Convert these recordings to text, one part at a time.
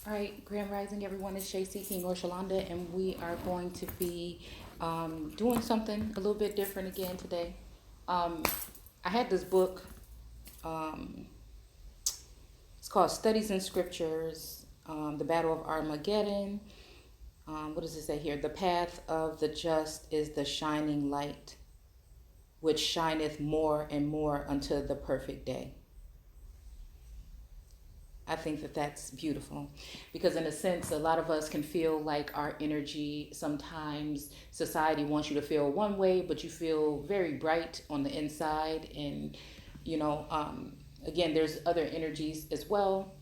All right, Grand Rising, everyone. It's Shay King or Shalonda, and we are going to be doing something a little bit different again today. Um, I had this book. Um, it's called Studies in Scriptures, The Battle of Armageddon. What does it say here? The path of the just is the shining light, which shineth more and more unto the perfect day. I think that that's beautiful because, in a sense, a lot of us can feel like our energy, sometimes society wants you to feel one way, but you feel very bright on the inside. And, you know, again, there's other energies as well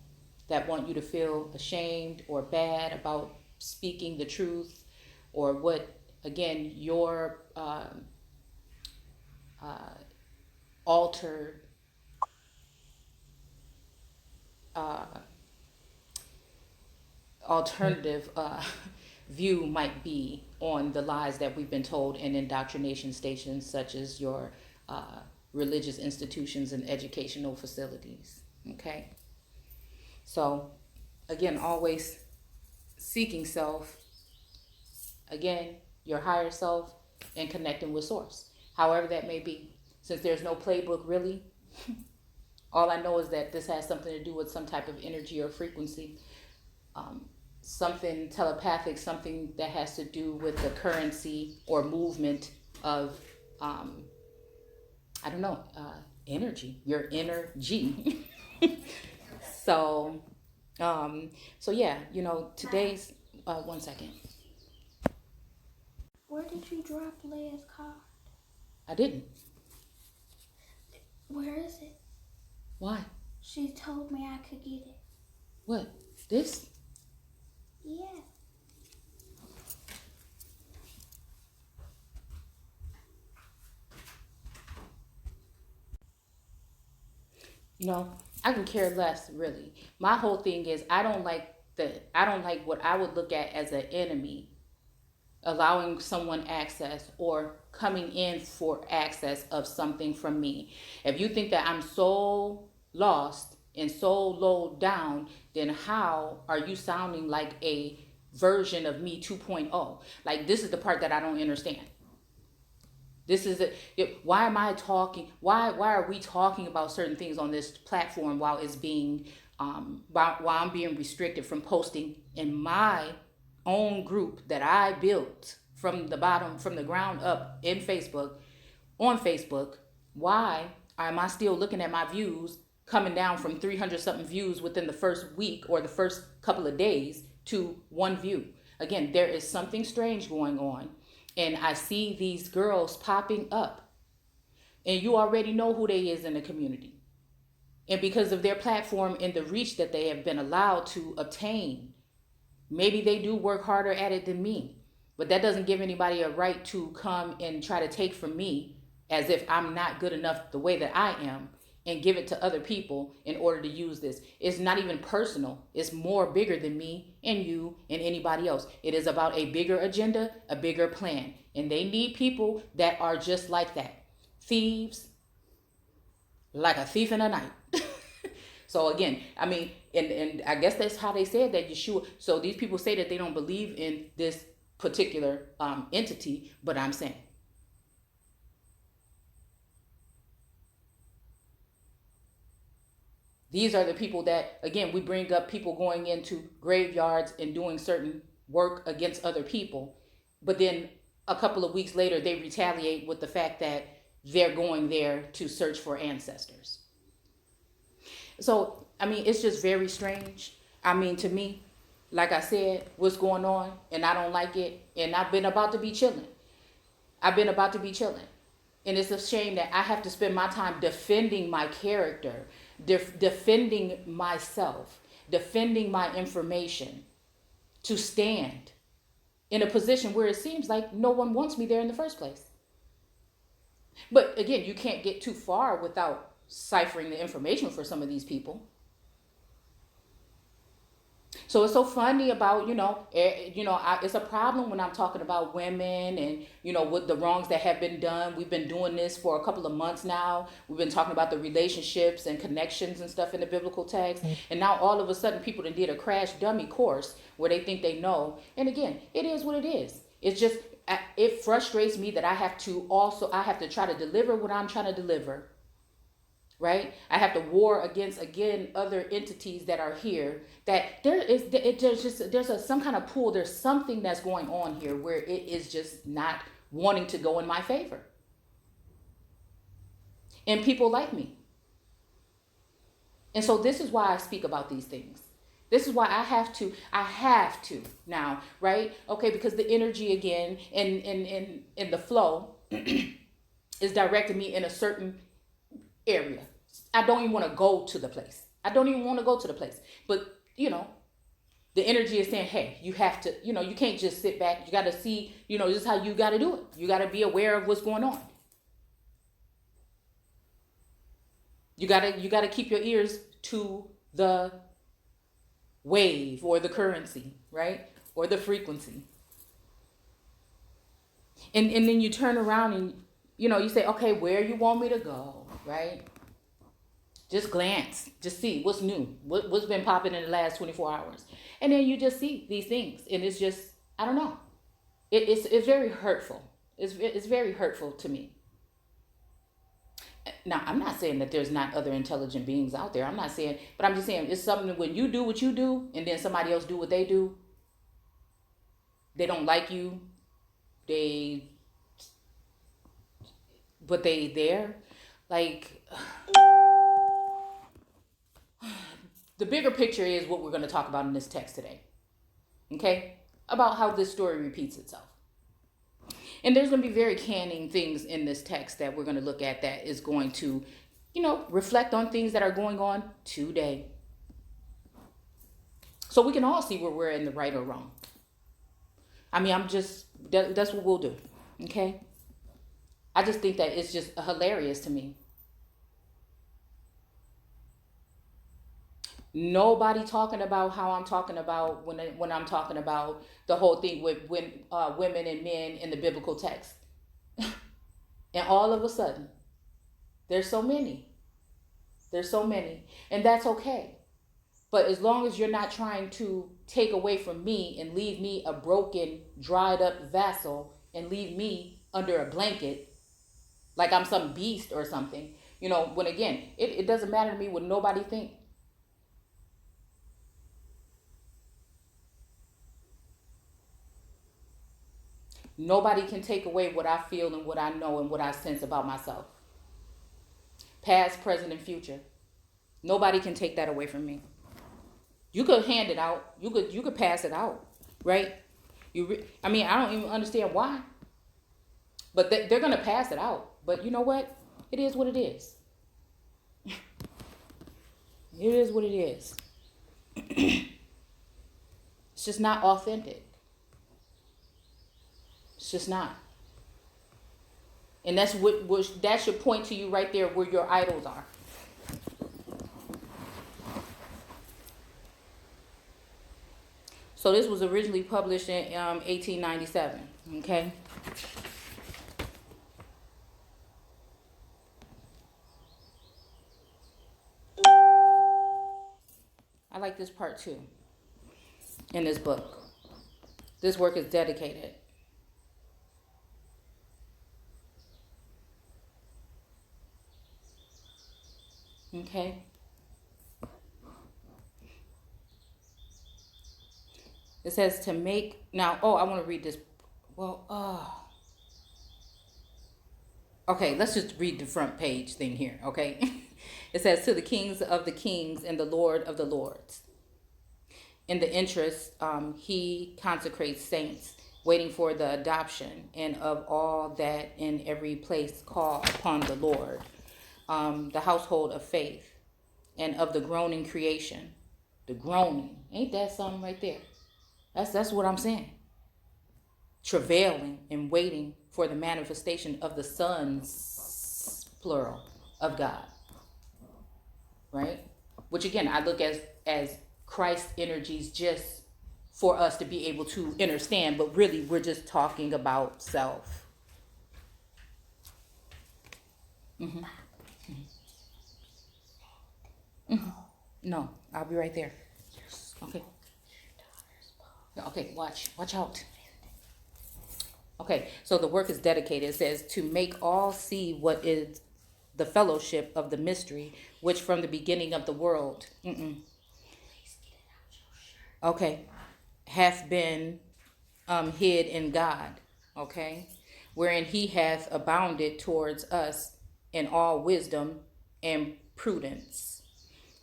that want you to feel ashamed or bad about speaking the truth or what, again, your uh, altered uh, alternative view might be on the lies that we've been told in indoctrination stations such as your religious institutions and educational facilities. Okay, so again, always seeking self, again, your higher self, and connecting with source, however that may be. Since there's no playbook really, all I know is that this has something to do with some type of energy or frequency, um, something telepathic, something that has to do with the currency or movement of, um, I don't know, energy, your energy. so, um, so yeah, today's, one second. Where did you drop Leia's card? I didn't. Where is it? Why? She told me I could get it. What? This? Yeah. You know, I can care less really. My whole thing is I don't like what I would look at as an enemy allowing someone access or coming in for access of something from me. If you think that I'm so lost and so low down, then how are you sounding like a version of me 2.0? Like, this is the part that I don't understand. This is why am I talking? Why are we talking about certain things on this platform while it's being while I'm being restricted from posting in my own group that I built from the bottom, from the ground up in Facebook, on Facebook? Why am I still looking at my views coming down from 300 something views within the first week or the first couple of days to one view? Again, there is something strange going on, and I see these girls popping up, and you already know who they is in the community. And because of their platform and the reach that they have been allowed to obtain, maybe they do work harder at it than me. But that doesn't give anybody a right to come and try to take from me as if I'm not good enough the way that I am and give it to other people in order to use this. It's not even personal. It's more bigger than me and you and anybody else. It is about a bigger agenda, a bigger plan. And they need people that are just like that. Thieves, like a thief in the night. So again, I mean, and I guess that's how they said that Yeshua. So these people say that they don't believe in this particular entity, but I'm saying these are the people that, again, we bring up people going into graveyards and doing certain work against other people, but then a couple of weeks later they retaliate with the fact that they're going there to search for ancestors. So, I mean, it's just very strange. I mean, to me, like I said, what's going on, and I don't like it, and I've been about to be chilling. I've been about to be chilling. And it's a shame that I have to spend my time defending my character, defending myself, defending my information to stand in a position where it seems like no one wants me there in the first place. But again, you can't get too far without ciphering the information for some of these people. So it's so funny about, it's a problem when I'm talking about women and, with the wrongs that have been done. We've been doing this for a couple of months now. We've been talking about the relationships and connections and stuff in the biblical text. And now all of a sudden people did a crash dummy course where they think they know. And again, it is what it is. It's just, it frustrates me that I have to try to deliver what I'm trying to deliver, right? I have to war against, again, other entities that are here, that there's some kind of pull. There's something that's going on here where it is just not wanting to go in my favor, and people like me. And so this is why I speak about these things. This is why I have to now, right? Okay, because the energy again in the flow is directing me in a certain area. I don't even want to go to the place. But, the energy is saying, hey, you have to, you can't just sit back. You got to see, this is how you got to do it. You got to be aware of what's going on. You got to keep your ears to the wave or the currency, right? Or the frequency. And then you turn around and, you say, okay, where you want me to go, right? Just glance, just see what's new, what's been popping in the last 24 hours. And then you just see these things. And it's just, I don't know. It's very hurtful. It's very hurtful to me. Now, I'm not saying that there's not other intelligent beings out there. I'm not saying, but I'm just saying it's something when you do what you do and then somebody else do what they do. They don't like you. But they there. Like, the bigger picture is what we're going to talk about in this text today. Okay? About how this story repeats itself. And there's going to be very canning things in this text that we're going to look at that is going to, reflect on things that are going on today. So we can all see where we're in the right or wrong. I mean, that's what we'll do. Okay? I just think that it's just hilarious to me. Nobody talking about how I'm talking about when I'm talking about the whole thing with women and men in the biblical text. And all of a sudden, there's so many. And that's okay. But as long as you're not trying to take away from me and leave me a broken, dried up vessel and leave me under a blanket like I'm some beast or something, when again, it doesn't matter to me what nobody thinks. Nobody can take away what I feel and what I know and what I sense about myself. Past, present, and future. Nobody can take that away from me. You could hand it out. You could pass it out, right? I don't even understand why. But they're going to pass it out. But you know what? It is what it is. It is what it is. It's just not authentic. It's just not. And that's that should point to you right there where your idols are. So this was originally published in 1897. Okay. I like this part too. In this book, this work is dedicated. Okay. It says to make now. Oh, I want to read this. Well, okay. Let's just read the front page thing here. Okay. It says to the kings of the kings and the Lord of the lords. In the interest, he consecrates saints, waiting for the adoption, and of all that in every place call upon the Lord. The household of faith, and of the groaning creation. The groaning, ain't that something right there? That's what I'm saying. Travailing and waiting for the manifestation of the sons, plural, of God. Right? Which again, I look as Christ energies just for us to be able to understand, but really we're just talking about self. Mm-hmm. Mm-hmm. No, I'll be right there. Okay. Okay, watch out. Okay, so the work is dedicated. It says to make all see what is the fellowship of the mystery, which from the beginning of the world, okay, hath been hid in God, okay, wherein he hath abounded towards us in all wisdom and prudence,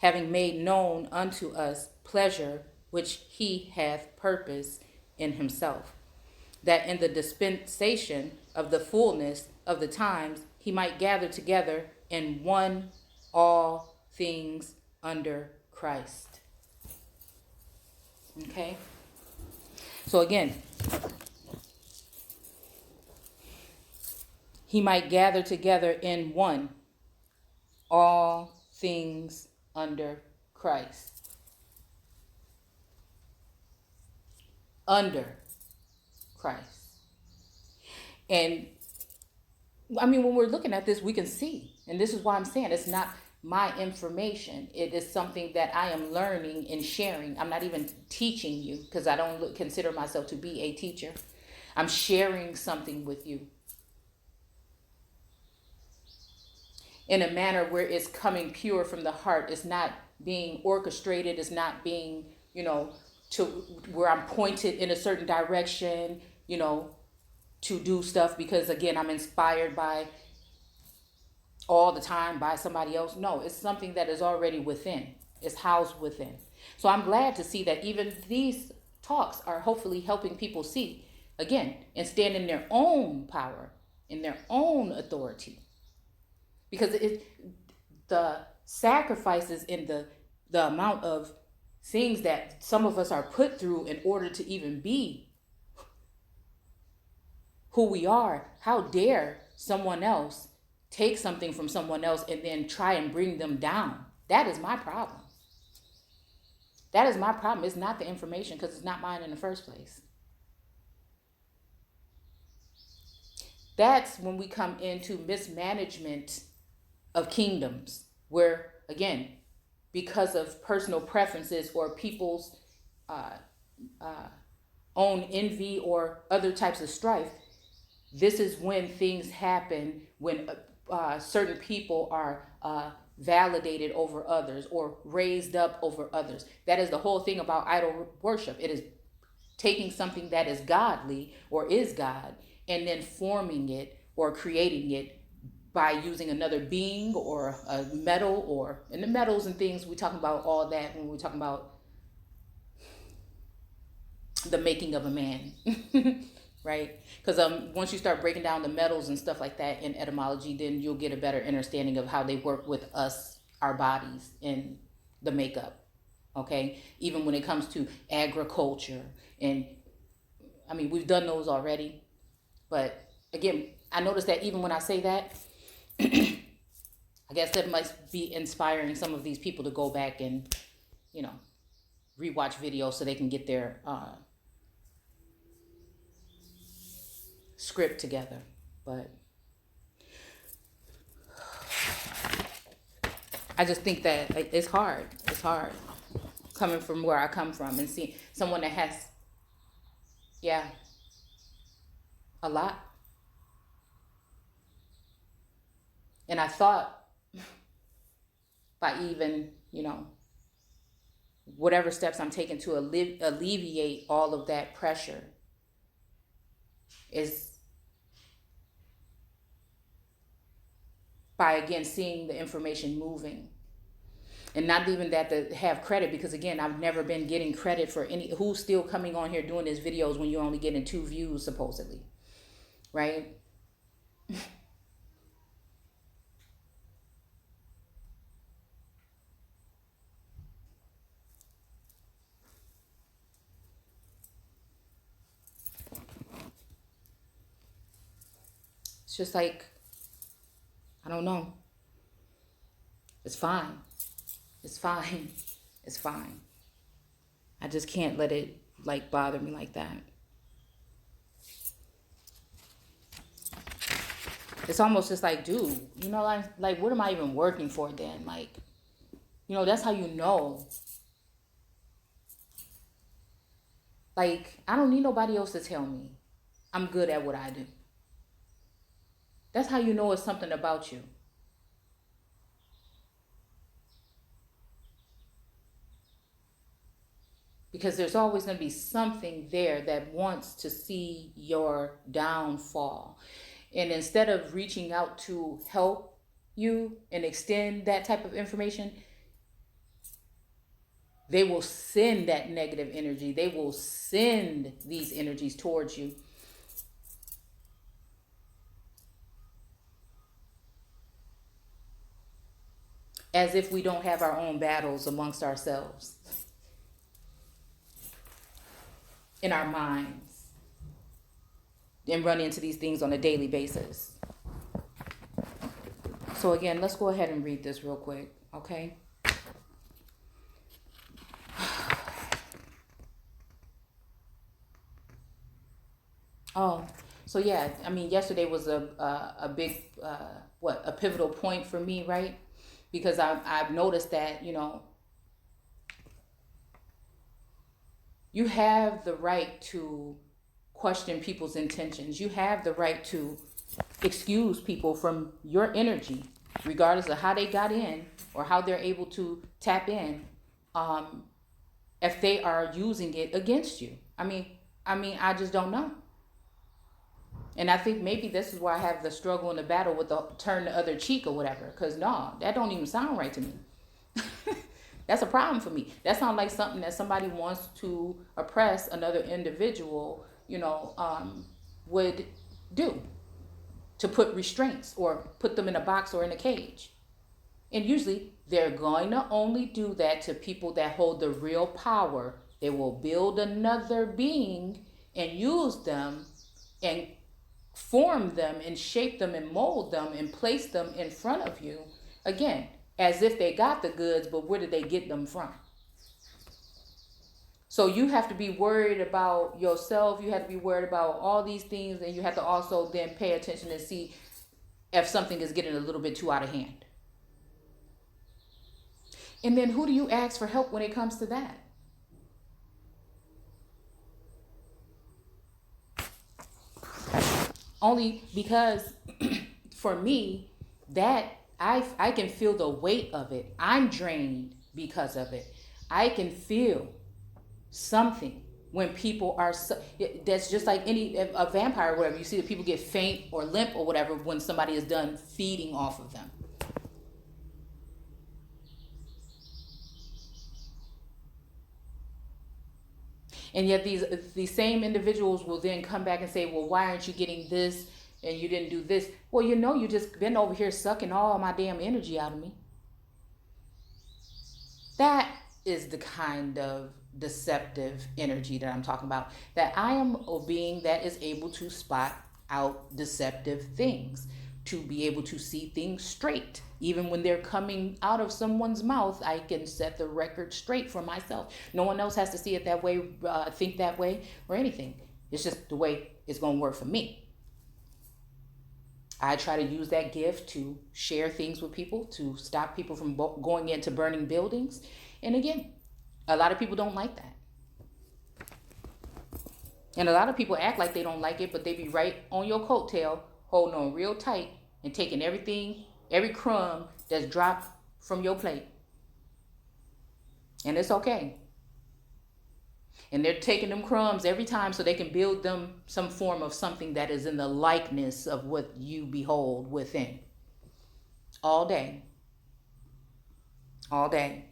having made known unto us pleasure which he hath purposed in himself, that in the dispensation of the fullness of the times he might gather together in one all things under Christ. Okay? So again, he might gather together in one all things under Christ. Under Christ. And I mean, when we're looking at this, we can see, and this is why I'm saying it's not my information. It is something that I am learning and sharing. I'm not even teaching you because I don't consider myself to be a teacher. I'm sharing something with you in a manner where it's coming pure from the heart. It's not being orchestrated. It's not being, to where I'm pointed in a certain direction, to do stuff because, again, I'm inspired by all the time by somebody else. No, it's something that is already within. It's housed within. So I'm glad to see that even these talks are hopefully helping people see, again, and stand in their own power, in their own authority. Because the sacrifices and the amount of things that some of us are put through in order to even be who we are, how dare someone else take something from someone else and then try and bring them down? That is my problem. That is my problem. It's not the information because it's not mine in the first place. That's when we come into mismanagement of kingdoms, where, again, because of personal preferences or people's own envy or other types of strife, this is when things happen, when certain people are validated over others or raised up over others. That is the whole thing about idol worship. It is taking something that is godly or is God and then forming it or creating it by using another being or a metal, or in the metals and things, we talk about all that when we're talking about the making of a man. Right? Because once you start breaking down the metals and stuff like that in etymology, then you'll get a better understanding of how they work with us, our bodies, and the makeup. Okay? Even when it comes to agriculture, and I mean, we've done those already, but again, I noticed that even when I say that, I guess that must be inspiring some of these people to go back and, rewatch videos so they can get their script together. But I just think that it's hard. It's hard coming from where I come from and seeing someone that has, yeah, a lot. And I thought by even, whatever steps I'm taking to alleviate all of that pressure is by, again, seeing the information moving. And not even that to have credit, because again, I've never been getting credit for who's still coming on here doing these videos when you're only getting 2 views supposedly, right? It's just like, I don't know. It's fine. It's fine. It's fine. I just can't let it like bother me like that. It's almost just like, dude, like what am I even working for then? Like, that's how you know. Like, I don't need nobody else to tell me I'm good at what I do. That's how you know it's something about you. Because there's always going to be something there that wants to see your downfall. And instead of reaching out to help you and extend that type of information, they will send that negative energy. They will send these energies towards you. As if we don't have our own battles amongst ourselves, in our minds, and run into these things on a daily basis. So again, let's go ahead and read this real quick, okay? Oh, so yeah, I mean, yesterday was a big a pivotal point for me, right? Because I've noticed that you have the right to question people's intentions. You have the right to excuse people from your energy, regardless of how they got in or how they're able to tap in, um, if they are using it against you. I just don't know. And I think maybe this is why I have the struggle and the battle with the turn the other cheek or whatever. Because no, that don't even sound right to me. That's a problem for me. That sounds like something that somebody wants to oppress another individual, would do, to put restraints or put them in a box or in a cage. And usually they're going to only do that to people that hold the real power. They will build another being and use them and form them and shape them and mold them and place them in front of you, again, as if they got the goods, but where did they get them from? So you have to be worried about yourself. You have to be worried about all these things, and you have to also then pay attention and see if something is getting a little bit too out of hand. And then who do you ask for help when it comes to that? Only because for me, that I can feel the weight of it. I'm drained because of it. I can feel something when people are that's just like a vampire or whatever. You see that people get faint or limp or whatever when somebody is done feeding off of them. And yet these same individuals will then come back and say, well, why aren't you getting this and you didn't do this? Well, you just been over here sucking all my damn energy out of me. That is the kind of deceptive energy that I'm talking about. That I am a being that is able to spot out deceptive things, to be able to see things straight. Even when they're coming out of someone's mouth, I can set the record straight for myself. No one else has to see it that way, think that way, or anything. It's just the way it's going to work for me. I try to use that gift to share things with people, to stop people from going into burning buildings. And again, a lot of people don't like that. And a lot of people act like they don't like it, but they be right on your coattail, holding on real tight and taking everything, every crumb that's dropped from your plate. And it's okay. And they're taking them crumbs every time so they can build them some form of something that is in the likeness of what you behold within. All day. All day.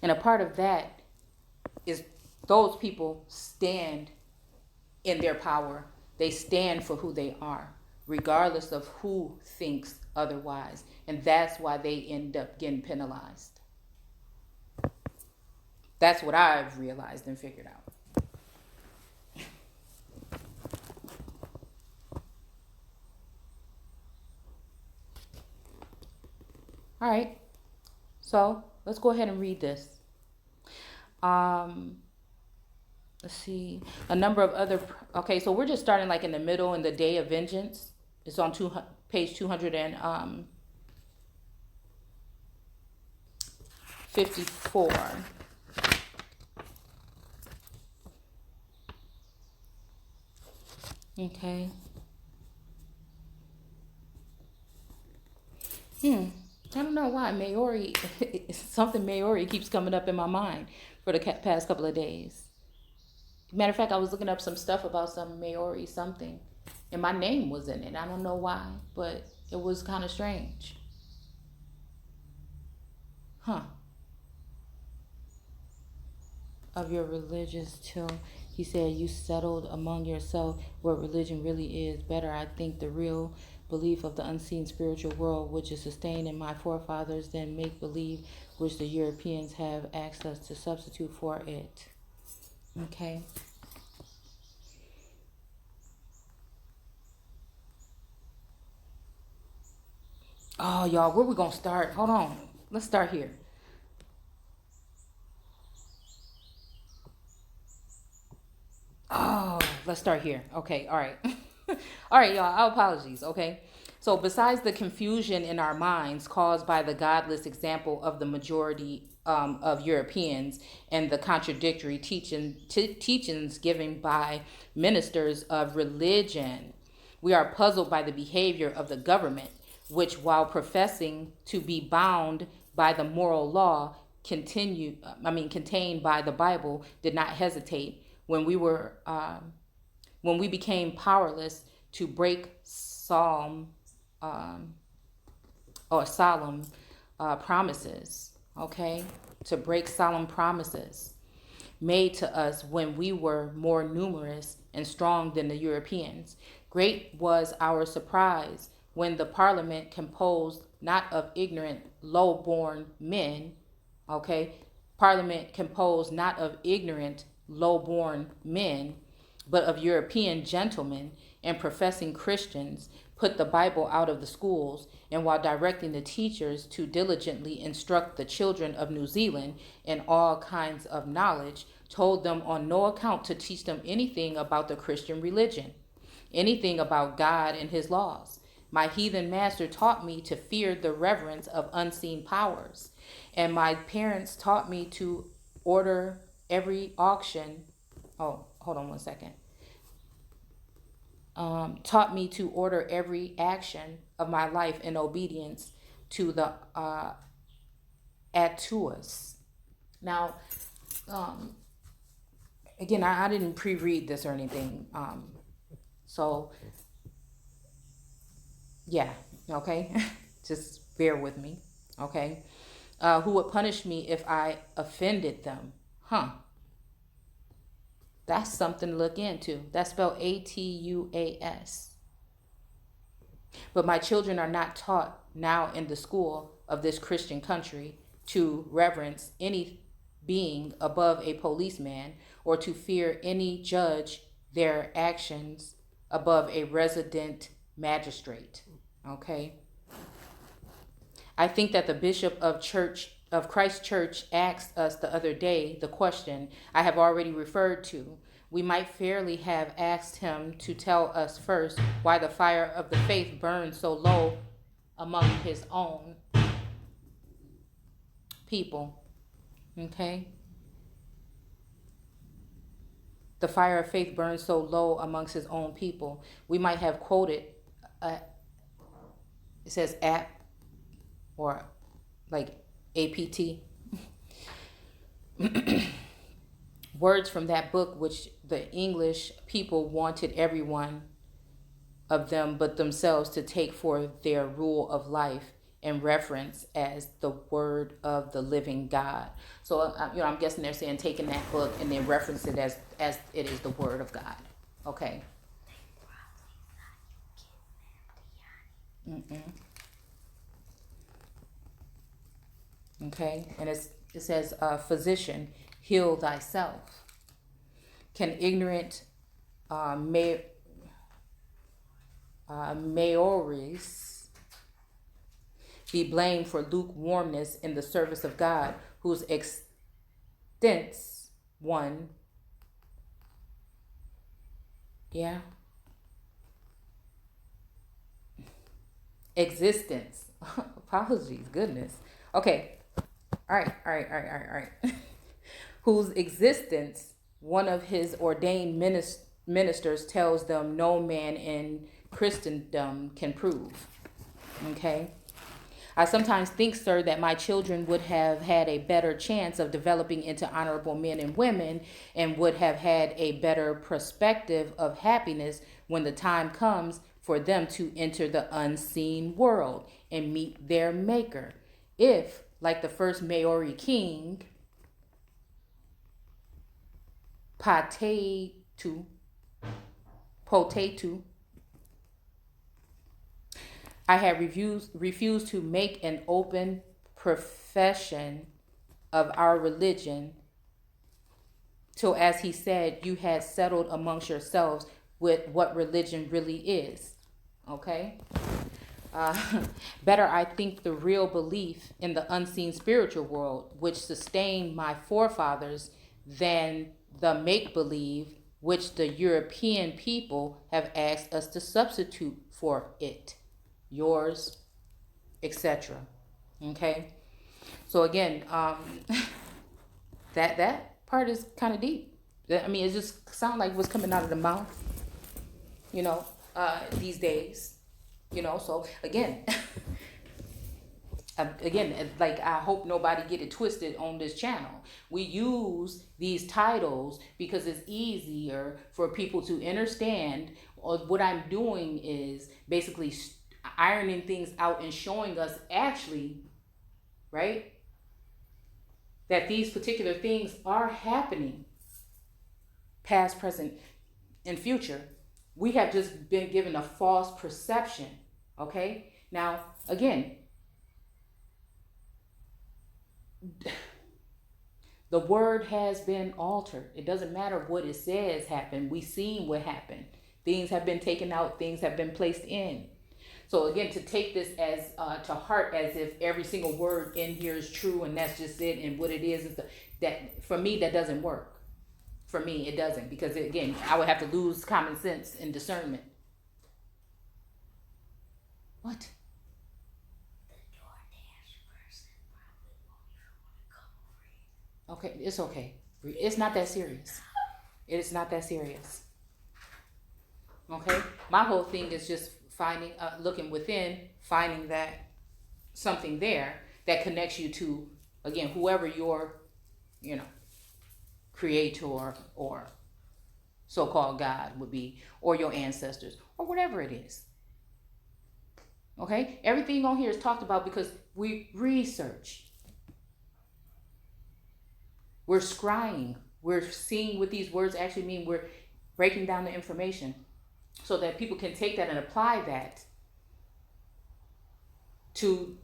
And a part of that is those people stand in their power. They stand for who they are, regardless of who thinks otherwise. And that's why they end up getting penalized. That's what I've realized and figured out. All right. So let's go ahead and read this. Um, let's see. A number of other. Okay, so we're just starting like in the middle in the day of vengeance. It's on page 254. Okay. Hmm. I don't know why Maori, something Maori keeps coming up in my mind for the past couple of days. Matter of fact, I was looking up some stuff about some Maori something, and my name was in it. I don't know why, but it was kind of strange. Huh. Of your religious till he said you settled among yourself what religion really is better. I think the real belief of the unseen spiritual world, which is sustained in my forefathers, than make believe, which the Europeans have asked us to substitute for it. Okay. Oh, y'all, where we gonna start? Hold on. Let's start here. Oh, let's start here. Okay, all right. All right, y'all, our apologies, okay? So, besides the confusion in our minds caused by the godless example of the majority of Europeans and the contradictory teachings given by ministers of religion, we are puzzled by the behavior of the government, which, while professing to be bound by the moral law contained by the Bible, did not hesitate when we became powerless to break um, solemn promises. Okay, to break solemn promises made to us when we were more numerous and strong than the Europeans. Great was our surprise when the Parliament, composed not of ignorant, low-born men, okay, Parliament composed not of ignorant, low-born men, but of European gentlemen and professing Christians, put the Bible out of the schools, and while directing the teachers to diligently instruct the children of New Zealand in all kinds of knowledge, told them on no account to teach them anything about the Christian religion, anything about God and his laws. My heathen master taught me to fear the reverence of unseen powers, and my parents taught me to order every auction. Oh, hold on one second. Taught me to order every action of my life in obedience to the Atuas. Now, um, again, I didn't pre-read this or anything, so yeah, okay, just bear with me, okay. Who would punish me if I offended them? Huh? That's something to look into. That's spelled Atuas. But my children are not taught now in the school of this Christian country to reverence any being above a policeman or to fear any judge their actions above a resident magistrate. Okay? I think that the bishop of Christ Church asked us the other day the question I have already referred to. We might fairly have asked him to tell us first why the fire of the faith burned so low among his own people. Okay? The fire of faith burned so low amongst his own people. We might have quoted, it says app or like APT. Words from that book which the English people wanted everyone of them but themselves to take for their rule of life and reference as the word of the living God. So I'm guessing they're saying taking that book and then reference it as it is the word of God. Okay. Mm-mm. Okay, and it says, physician, heal thyself. Can ignorant Maoris be blamed for lukewarmness in the service of God, whose extents one, yeah, existence. Apologies, goodness. Okay, all right. Whose existence one of his ordained ministers tells them no man in Christendom can prove. Okay. I sometimes think, sir, that my children would have had a better chance of developing into honorable men and women and would have had a better perspective of happiness when the time comes for them to enter the unseen world and meet their maker. If, like the first Maori king, Patetu, Potetu, I had refused to make an open profession of our religion till, as he said, you had settled amongst yourselves with what religion really is. Okay? Uh, Better, I think, the real belief in the unseen spiritual world, which sustained my forefathers, than the make believe which the European people have asked us to substitute for it. Yours, etc. Okay? So again, that part is kind of deep. I mean, it just sounds like what's coming out of the mouth, you know, these days, you know. So again, again, like I hope nobody get it twisted on this channel. We use these titles because it's easier for people to understand. Or what I'm doing is basically ironing things out and showing us actually, right, that these particular things are happening, past, present, and future. We have just been given a false perception. Okay? Now, again, the word has been altered. It doesn't matter what it says happened. We've seen what happened. Things have been taken out, things have been placed in. So again, to take this as to heart as if every single word in here is true and that's just it and what it is that for me that doesn't work. For me, it doesn't, because again, I would have to lose common sense and discernment. What? Okay, it's okay. It's not that serious. It is not that serious. Okay, my whole thing is just finding, looking within, finding that something there that connects you to, again, whoever your, you know, creator or so-called God would be, or your ancestors, or whatever it is. Okay, everything on here is talked about because we research. We're scrying. We're seeing what these words actually mean. We're breaking down the information so that people can take that and apply that to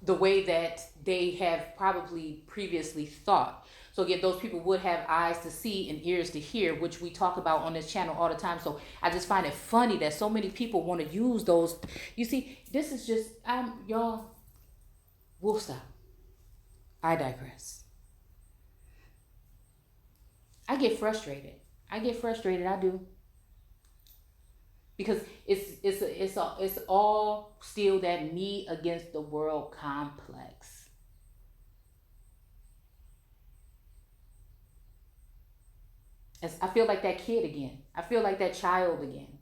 the way that they have probably previously thought. So again, those people would have eyes to see and ears to hear, which we talk about on this channel all the time. So I just find it funny that so many people want to use those. You see, this is just, y'all, we'll stop. I digress. I get frustrated. I do. Because it's all still that me against the world complex. I feel like that kid again. I feel like that child again.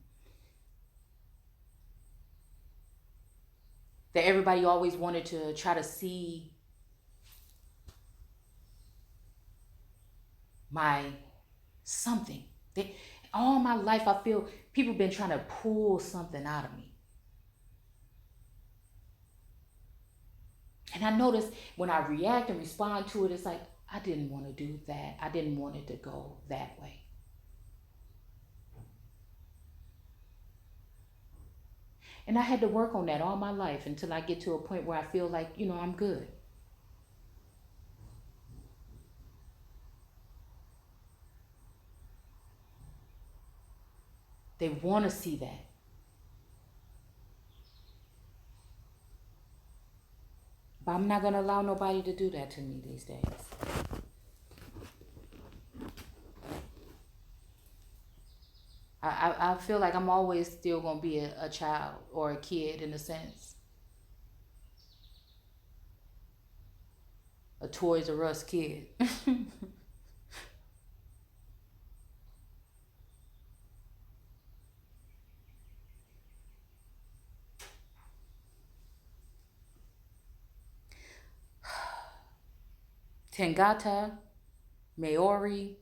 That everybody always wanted to try to see my something. All my life I feel people been trying to pull something out of me. And I notice when I react and respond to it, it's like, I didn't want to do that. I didn't want it to go that way. And I had to work on that all my life until I get to a point where I feel like, I'm good. They want to see that. But I'm not gonna allow nobody to do that to me these days. I feel like I'm always still gonna be a child or a kid in a sense, a Toys R Us kid. Tangata Maori.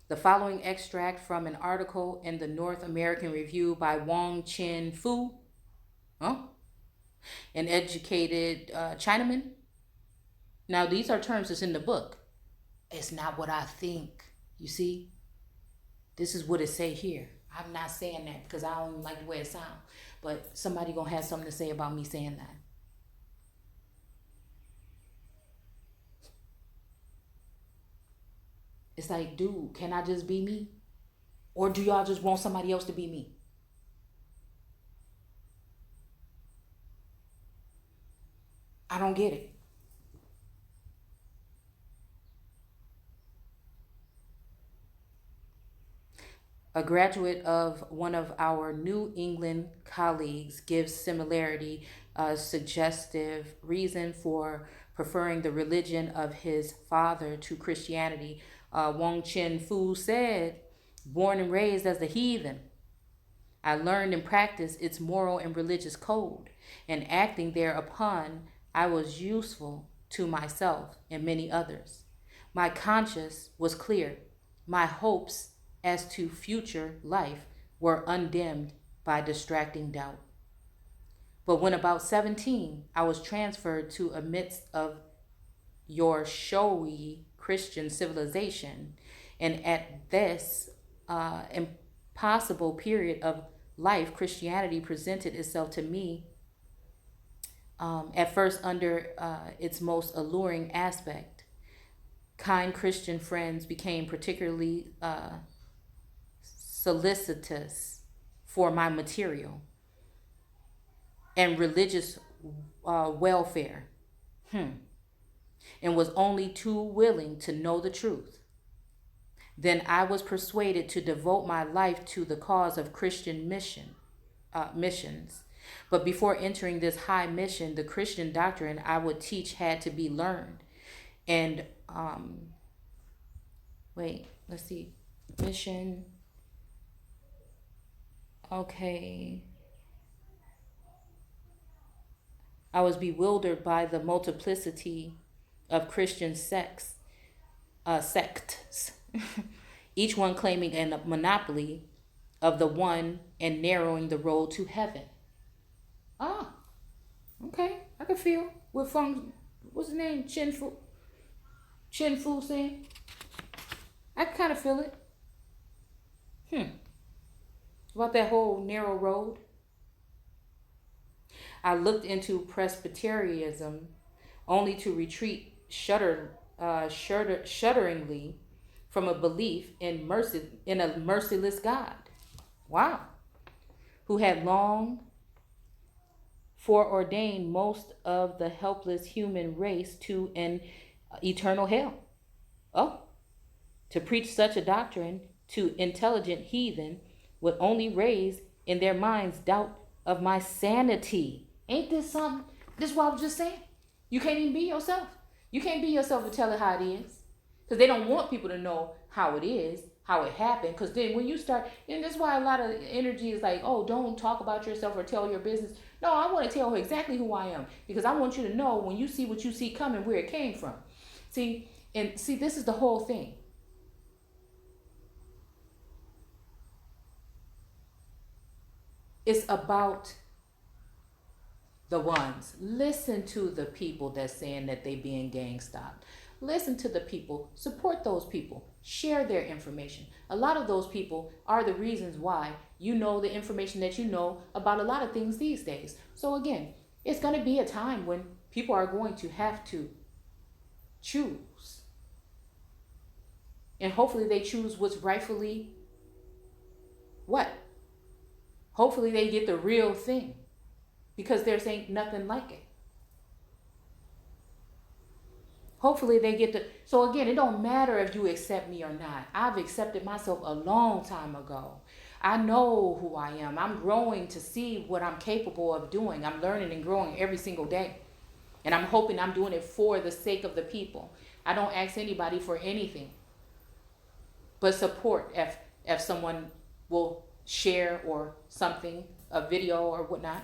The following extract from an article in the North American Review by Wong Chin Fu, huh? An educated Chinaman. Now, these are terms that's in the book. It's not what I think. You see, this is what it say here. I'm not saying that because I don't like the way it sounds. But somebody gonna have something to say about me saying that. It's like, dude, can I just be me? Or do y'all just want somebody else to be me? I don't get it. A graduate of one of our New England colleagues gives similarity a suggestive reason for preferring the religion of his father to Christianity. Wong Chin Fu said, born and raised as a heathen, I learned and practiced its moral and religious code, and acting thereupon, I was useful to myself and many others. My conscience was clear. My hopes as to future life were undimmed by distracting doubt. But when about 17, I was transferred to a midst of your showy Christian civilization, and at this impossible period of life, Christianity presented itself to me at first under its most alluring aspect. Kind Christian friends became particularly solicitous for my material and religious welfare, and was only too willing to know the truth. Then I was persuaded to devote my life to the cause of Christian missions. But before entering this high mission, the Christian doctrine I would teach had to be learned. And let's see, mission. Okay, I was bewildered by the multiplicity of Christian sects, each one claiming a monopoly of the one and narrowing the road to heaven. Ah, okay, I can feel what what's his name, Chin Fu saying. I can kind of feel it. About that whole narrow road. I looked into Presbyterianism only to retreat shudderingly from a belief in a merciless God. Wow. Who had long foreordained most of the helpless human race to an eternal hell. Oh, to preach such a doctrine to intelligent heathen would only raise in their minds doubt of my sanity. Ain't this something? This is what I was just saying. You can't even be yourself. You can't be yourself and tell it how it is. Because they don't want people to know how it is, how it happened. Because then when you start, and that's why a lot of energy is like, oh, don't talk about yourself or tell your business. No, I want to tell exactly who I am. Because I want you to know when you see what you see coming, where it came from. See, this is the whole thing. It's about the ones. Listen to the people that's saying that they being gang stopped. Listen to the people. Support those people. Share their information. A lot of those people are the reasons why you know the information that you know about a lot of things these days. So again, it's going to be a time when people are going to have to choose. And hopefully they choose what's rightfully what? Hopefully they get the real thing. Because there's ain't nothing like it. Hopefully they get to. So again, it don't matter if you accept me or not. I've accepted myself a long time ago. I know who I am. I'm growing to see what I'm capable of doing. I'm learning and growing every single day. And I'm hoping I'm doing it for the sake of the people. I don't ask anybody for anything but support if someone will share or something, a video or whatnot.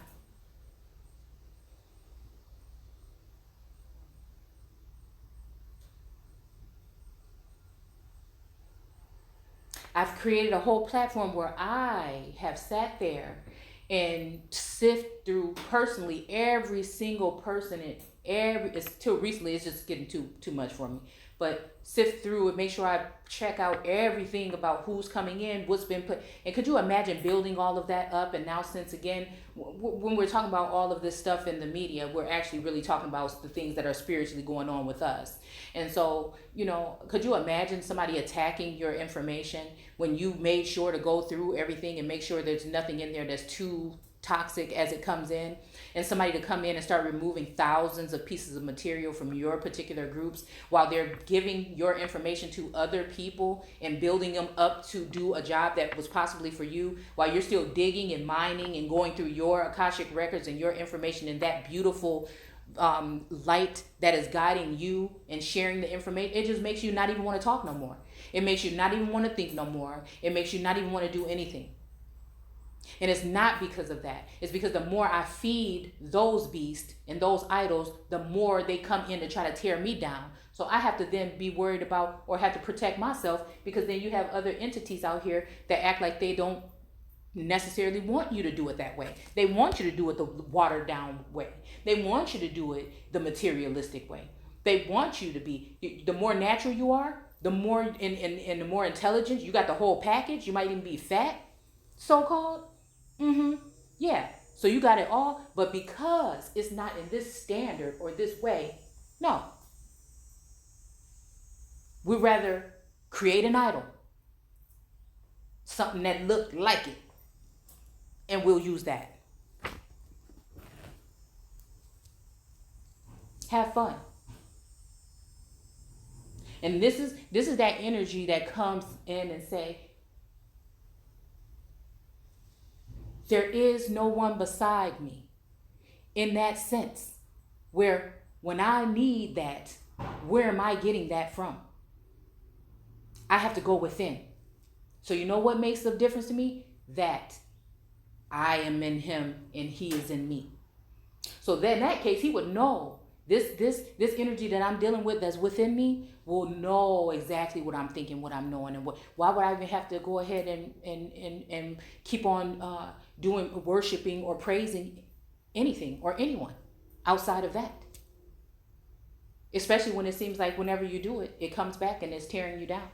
I've created a whole platform where I have sat there and sift through personally every single person in every, it's till recently it's just getting too much for me. But sift through and make sure I check out everything about who's coming in, what's been put. And could you imagine building all of that up? And now, since again, when we're talking about all of this stuff in the media, we're actually really talking about the things that are spiritually going on with us. And so, could you imagine somebody attacking your information when you made sure to go through everything and make sure there's nothing in there that's too toxic as it comes in, and somebody to come in and start removing thousands of pieces of material from your particular groups while they're giving your information to other people and building them up to do a job that was possibly for you, while you're still digging and mining and going through your Akashic records and your information in that beautiful light that is guiding you and sharing the information. It just makes you not even want to talk no more. It makes you not even want to think no more. It makes you not even want to do anything. And it's not because of that. It's because the more I feed those beasts and those idols, the more they come in to try to tear me down. So I have to then be worried about or have to protect myself, because then you have other entities out here that act like they don't necessarily want you to do it that way. They want you to do it the watered down way. They want you to do it the materialistic way. They want you to be, the more natural you are, the more and the more intelligent, you got the whole package. You might even be fat, so called. Yeah. So you got it all, but because it's not in this standard or this way, no. We'd rather create an idol, something that looked like it, and we'll use that. Have fun. And this is that energy that comes in and say, there is no one beside me, in that sense, where when I need that, where am I getting that from? I have to go within. So you know what makes the difference to me? That I am in him and he is in me. So then in that case, he would know this energy that I'm dealing with that's within me will know exactly what I'm thinking, what I'm knowing, and why would I even have to go ahead and keep on doing worshiping or praising anything or anyone outside of that? Especially when it seems like whenever you do it, it comes back and it's tearing you down.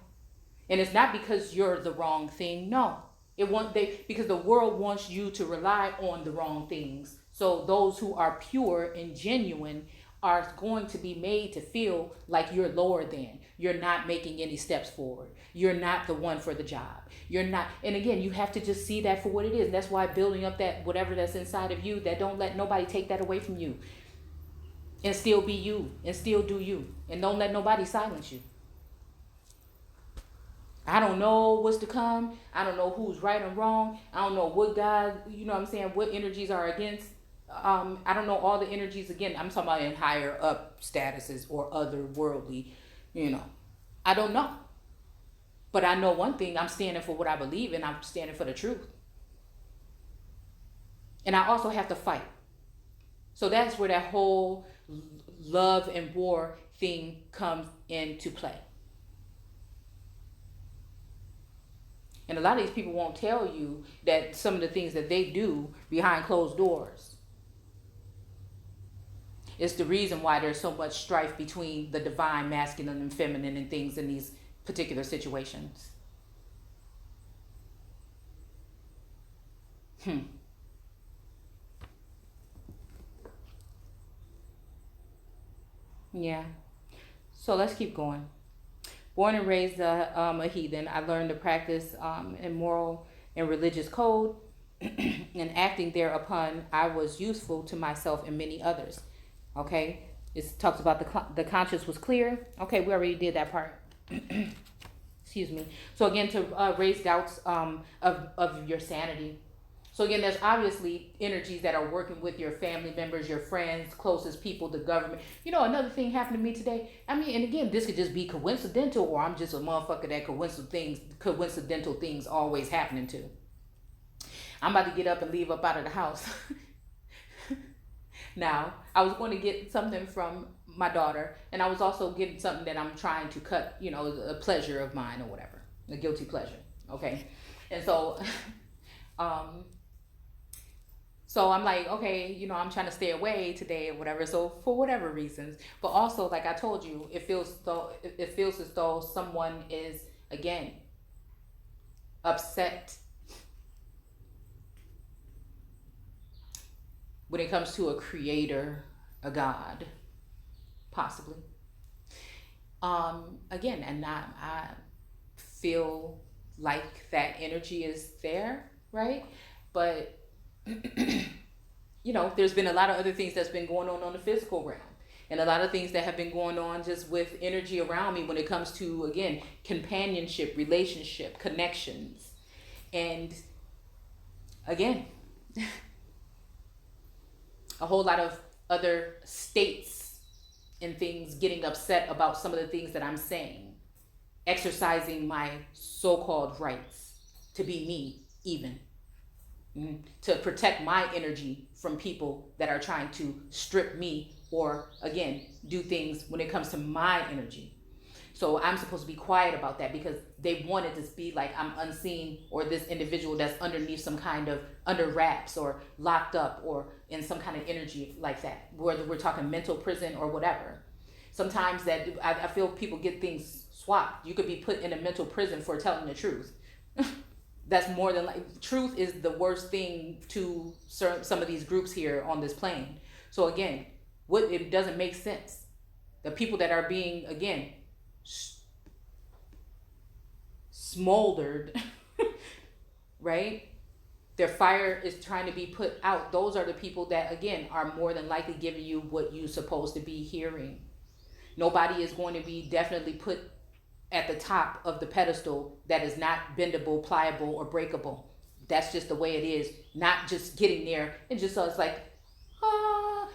And it's not because you're the wrong thing. No, because the world wants you to rely on the wrong things. So those who are pure and genuine are going to be made to feel like you're lower than. You're not making any steps forward. You're not the one for the job. You're not. And again, you have to just see that for what it is. And that's why building up that whatever that's inside of you, that don't let nobody take that away from you. And still be you and still do you. And don't let nobody silence you. I don't know what's to come. I don't know who's right or wrong. I don't know what God, what energies are against. I don't know all the energies. Again, I'm talking about in higher up statuses or otherworldly, I don't know. But I know one thing, I'm standing for what I believe in. I'm standing for the truth. And I also have to fight. So that's where that whole love and war thing comes into play. And a lot of these people won't tell you that some of the things that they do behind closed doors. It's the reason why there's so much strife between the divine masculine and feminine and things in these particular situations. Yeah. So let's keep going. Born and raised a heathen, I learned to practice in moral and religious code, and acting thereupon, I was useful to myself and many others. Okay? It talks about the conscience was clear. Okay, we already did that part. Excuse me. So again, to raise doubts of your sanity. So again, there's obviously energies that are working with your family members, your friends, closest people, the government. You know, another thing happened to me today. I mean, and again, this could just be coincidental, or I'm just a motherfucker that coincidental things always happening to. I'm about to get up and leave up out of the house. Now, I was going to get something from my daughter, and I was also getting something that I'm trying to cut, you know, a pleasure of mine or whatever, a guilty pleasure. Okay. And so, um, so I'm like, okay, you know, I'm trying to stay away today or whatever. So for whatever reasons, but also like I told you, it feels as though someone is again upset when it comes to a creator, a God, possibly. Again, and I feel like that energy is there, right? But you know, there's been a lot of other things that's been going on the physical realm, and a lot of things that have been going on just with energy around me when it comes to again companionship, relationship, connections, and again a whole lot of other states and things getting upset about some of the things that I'm saying, exercising my so-called rights to be me, even to protect my energy from people that are trying to strip me or again do things when it comes to my energy. So I'm supposed to be quiet about that because they want it to be like I'm unseen, or this individual that's underneath some kind of under wraps or locked up or in some kind of energy like that, whether we're talking mental prison or whatever. Sometimes that I feel people get things swapped. You could be put in a mental prison for telling the truth. That's more than like truth is the worst thing to some of these groups here on this plane. So again, what it doesn't make sense. The people that are being again smoldered, right? Their fire is trying to be put out. Those are the people that again are more than likely giving you what you're supposed to be hearing. Nobody is going to be definitely put at the top of the pedestal that is not bendable, pliable, or breakable. That's just the way it is. Not just getting there and just so it's like,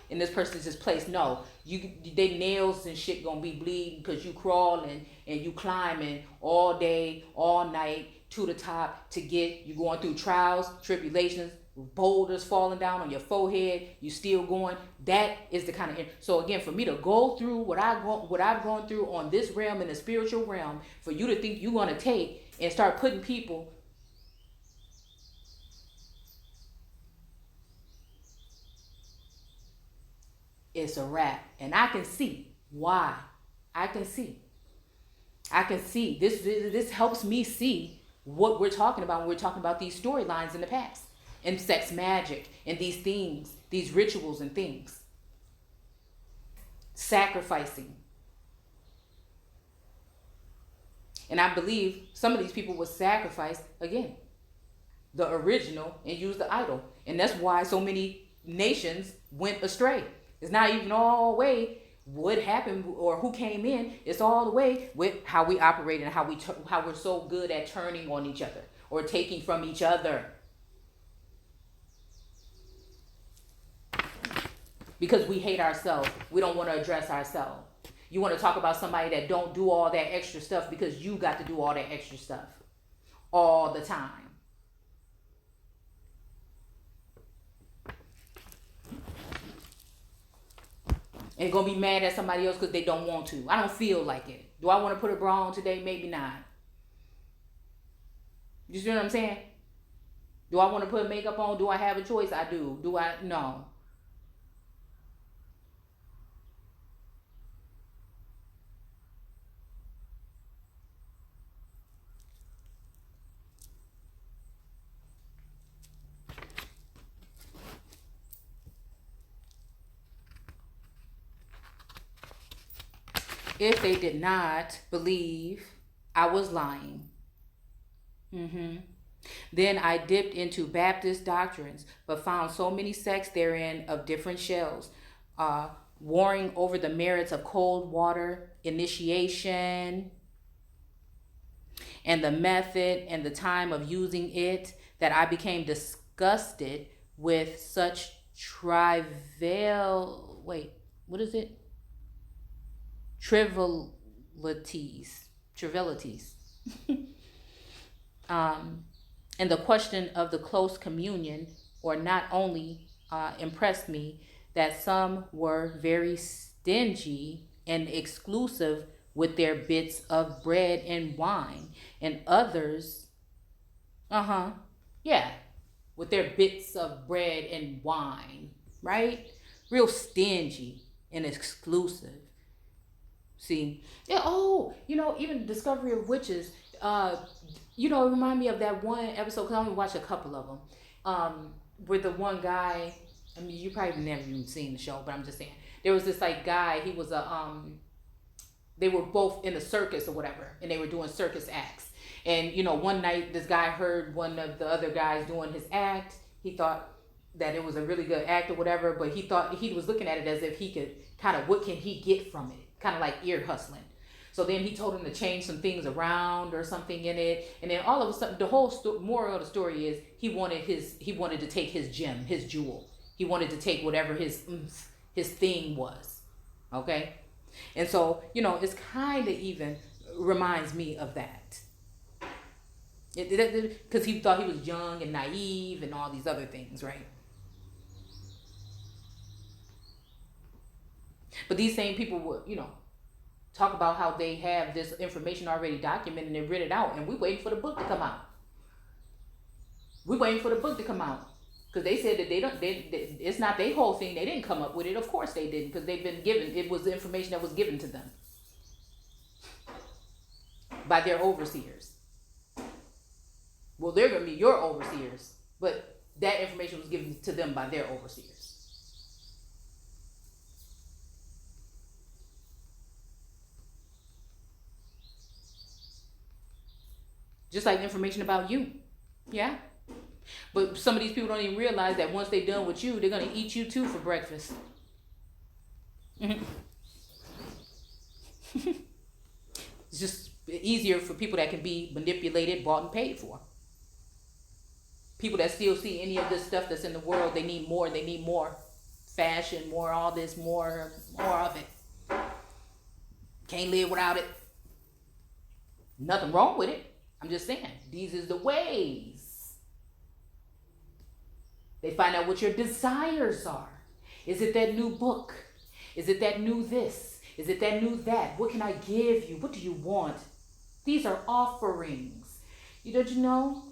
and this person's just placed. No, they nails and shit gonna be bleeding because you crawling and you climbing all day, all night to the top to get you going through trials, tribulations, boulders falling down on your forehead, you still going. That is the kind of so again for me to go through what I've gone through on this realm in the spiritual realm, for you to think you're gonna take and start putting people, it's a wrap. And I can see why. I can see. I can see this helps me see what we're talking about when we're talking about these storylines in the past and sex magic and these things, these rituals and things. Sacrificing. And I believe some of these people would sacrifice again the original and use the idol. And that's why so many nations went astray. It's not even all the way what happened or who came in. It's all the way with how we operate and how we're so good at turning on each other or taking from each other. Because we hate ourselves. We don't want to address ourselves. You want to talk about somebody that don't do all that extra stuff because you got to do all that extra stuff all the time. And gonna be mad at somebody else because they don't want to. I don't feel like it. Do I want to put a bra on today? Maybe not. You see what I'm saying? Do I want to put makeup on? Do I have a choice? I do. Do I? No. If they did not believe I was lying, then I dipped into Baptist doctrines, but found so many sects therein of different shells. warring over the merits of cold water initiation and the method and the time of using it, that I became disgusted with such trivial, wait, what is it? Trivialities. um, and the question of the close communion, or not only impressed me, that some were very stingy and exclusive with their bits of bread and wine, and others, yeah, with their bits of bread and wine, right? Real stingy and exclusive. See, yeah. Oh, even Discovery of Witches. Uh, it remind me of that one episode, because I only watched a couple of them. With the one guy. I mean, you probably never even seen the show, but I'm just saying there was this like guy. He was a They were both in a circus or whatever, and they were doing circus acts. And one night this guy heard one of the other guys doing his act. He thought that it was a really good act or whatever, but he thought he was looking at it as if he could kind of, what can he get from it, kind of like ear hustling. So then he told him to change some things around or something in it, and then all of a sudden the whole moral of the story is he wanted to take his gem, his jewel. He wanted to take whatever his thing was, okay. And so it's kind of even reminds me of that, because he thought he was young and naive and all these other things, right? But these same people would, talk about how they have this information already documented and written out, and we waiting for the book to come out. We waiting for the book to come out, because they said that it's not their whole thing. They didn't come up with it. Of course they didn't, because they've been given. It was the information that was given to them by their overseers. Well, they're gonna be your overseers, but that information was given to them by their overseers. Just like information about you. Yeah. But some of these people don't even realize that once they're done with you, they're going to eat you too for breakfast. Mm-hmm. It's just easier for people that can be manipulated, bought, and paid for. People that still see any of this stuff that's in the world, they need more. They need more fashion, more all this, more of it. Can't live without it. Nothing wrong with it. I'm just saying, these is the ways. They find out what your desires are. Is it that new book? Is it that new this? Is it that new that? What can I give you? What do you want? These are offerings. Don't you know?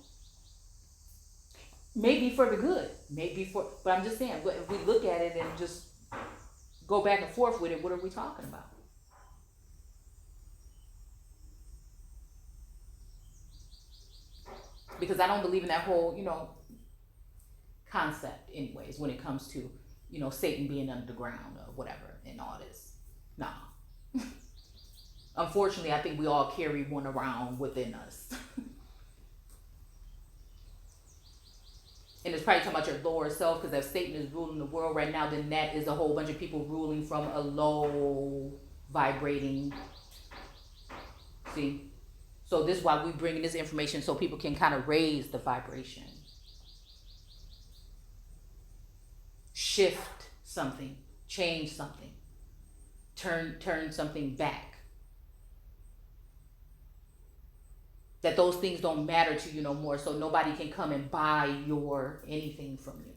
Maybe for the good. But I'm just saying, if we look at it and just go back and forth with it, what are we talking about? Because I don't believe in that whole, concept anyways, when it comes to, Satan being under the ground or whatever and all this. Nah. Unfortunately, I think we all carry one around within us. And it's probably talking about your lower self, because if Satan is ruling the world right now, then that is a whole bunch of people ruling from a low vibrating. See? So this is why we bring this information, so people can kind of raise the vibration. Shift something, change something, turn something back. That those things don't matter to you no more, so nobody can come and buy your anything from you.